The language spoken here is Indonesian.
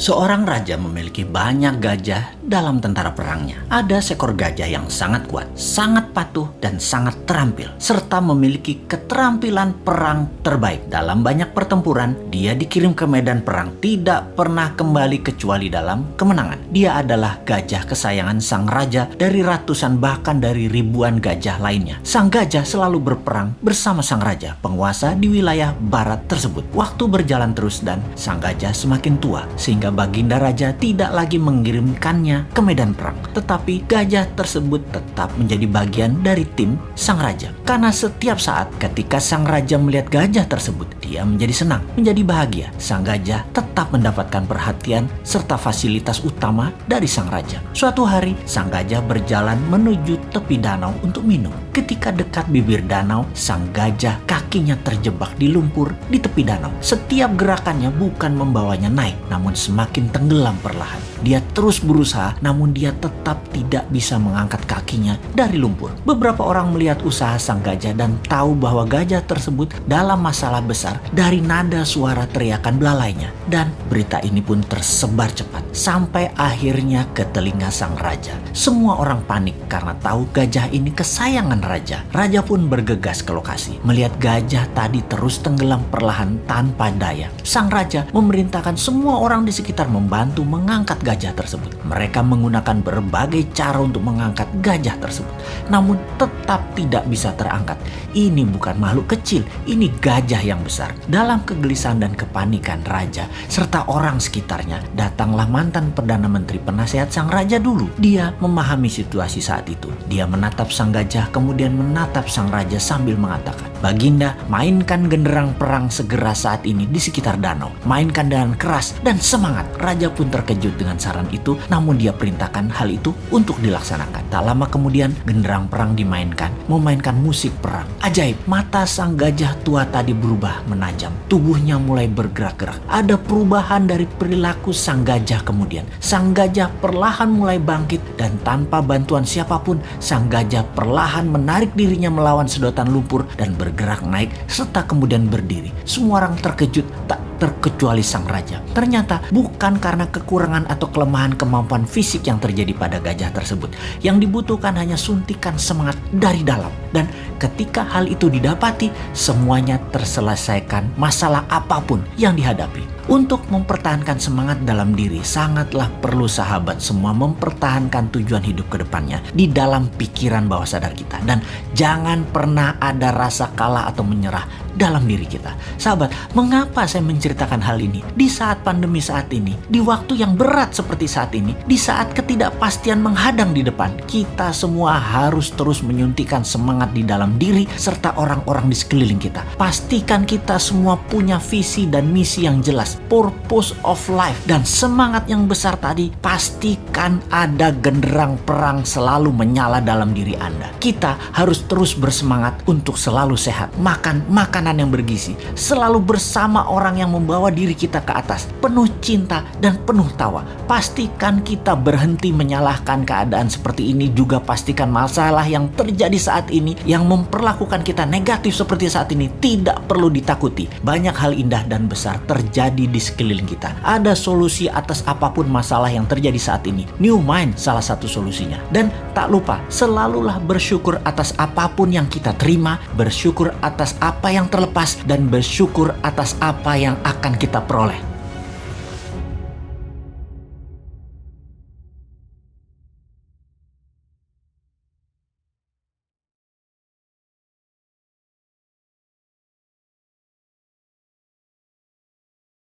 Seorang raja memiliki banyak gajah dalam tentara perangnya. Ada seekor gajah yang sangat kuat, sangat patuh, dan sangat terampil, serta memiliki keterampilan perang terbaik. Dalam banyak pertempuran, dia dikirim ke medan perang, tidak pernah kembali kecuali dalam kemenangan. Dia adalah gajah kesayangan sang raja dari ratusan bahkan dari ribuan gajah lainnya. Sang gajah selalu berperang bersama sang raja, penguasa di wilayah barat tersebut. Waktu berjalan terus dan sang gajah semakin tua, sehingga baginda raja tidak lagi mengirimkannya ke medan perang. Tetapi gajah tersebut tetap menjadi bagian dari tim sang raja. Karena setiap saat ketika sang raja melihat gajah tersebut, dia menjadi senang, menjadi bahagia. Sang gajah tetap mendapatkan perhatian serta fasilitas utama dari sang raja. Suatu hari, sang gajah berjalan menuju tepi danau untuk minum. Ketika dekat bibir danau, sang gajah kakinya terjebak di lumpur di tepi danau. Setiap gerakannya bukan membawanya naik, namun semakin tenggelam perlahan. Dia terus berusaha, namun dia tetap tidak bisa mengangkat kakinya dari lumpur. Beberapa orang melihat usaha sang gajah dan tahu bahwa gajah tersebut dalam masalah besar dari nada suara teriakan belalainya. Dan berita ini pun tersebar cepat sampai akhirnya ke telinga sang raja. Semua orang panik karena tahu gajah ini kesayangan raja. Raja pun bergegas ke lokasi. Melihat gajah tadi terus tenggelam perlahan tanpa daya, sang raja memerintahkan semua orang di sekitar membantu mengangkat gajah tersebut. Mereka menggunakan berbagai cara untuk mengangkat gajah tersebut, namun tetap tidak bisa terangkat. Ini bukan makhluk kecil, ini gajah yang besar. Dalam kegelisahan dan kepanikan raja serta orang sekitarnya, datanglah mantan Perdana Menteri penasehat sang raja dulu. Dia memahami situasi saat itu. Dia menatap sang gajah, kemudian menatap sang raja sambil mengatakan, "Baginda, mainkan genderang perang segera saat ini di sekitar danau. Mainkan dengan keras dan semangat." Raja pun terkejut dengan saran itu, namun dia perintahkan hal itu untuk dilaksanakan. Tak lama kemudian, genderang perang dimainkan, memainkan musik perang. Ajaib, mata sang gajah tua tadi berubah menajam. Tubuhnya mulai bergerak-gerak. Ada perubahan dari perilaku sang gajah kemudian. Sang gajah perlahan mulai bangkit dan tanpa bantuan siapapun, sang gajah perlahan menarik dirinya melawan sedotan lumpur dan bergerak naik serta kemudian berdiri. Semua orang terkejut, tak terkecuali sang raja. Ternyata bukan karena kekurangan atau kelemahan kemampuan fisik yang terjadi pada gajah tersebut. Yang dibutuhkan hanya suntikan semangat dari dalam. Dan ketika hal itu didapati, semuanya terselesaikan masalah apapun yang dihadapi. Untuk mempertahankan semangat dalam diri, sangatlah perlu sahabat semua mempertahankan tujuan hidup ke depannya di dalam pikiran bawah sadar kita. Dan jangan pernah ada rasa kalah atau menyerah dalam diri kita. Sahabat, mengapa saya menceritakan hal ini? Di saat pandemi saat ini, di waktu yang berat seperti saat ini, di saat ketidakpastian menghadang di depan, kita semua harus terus menyuntikkan semangat di dalam diri serta orang-orang di sekeliling kita. Pastikan kita semua punya visi dan misi yang jelas, purpose of life, dan semangat yang besar tadi. Pastikan ada genderang perang selalu menyala dalam diri Anda. Kita harus terus bersemangat untuk selalu sehat, makan makanan yang bergizi, selalu bersama orang yang membawa diri kita ke atas, penuh cinta dan penuh tawa. Pastikan kita berhenti menyalahkan keadaan seperti ini. Juga pastikan masalah yang terjadi saat ini yang memperlakukan kita negatif seperti saat ini tidak perlu ditakuti. Banyak hal indah dan besar terjadi di sekeliling kita. Ada solusi atas apapun masalah yang terjadi saat ini. New Mind salah satu solusinya. Dan tak lupa, selalulah bersyukur atas apapun yang kita terima, bersyukur atas apa yang terlepas, dan bersyukur atas apa yang akan kita peroleh.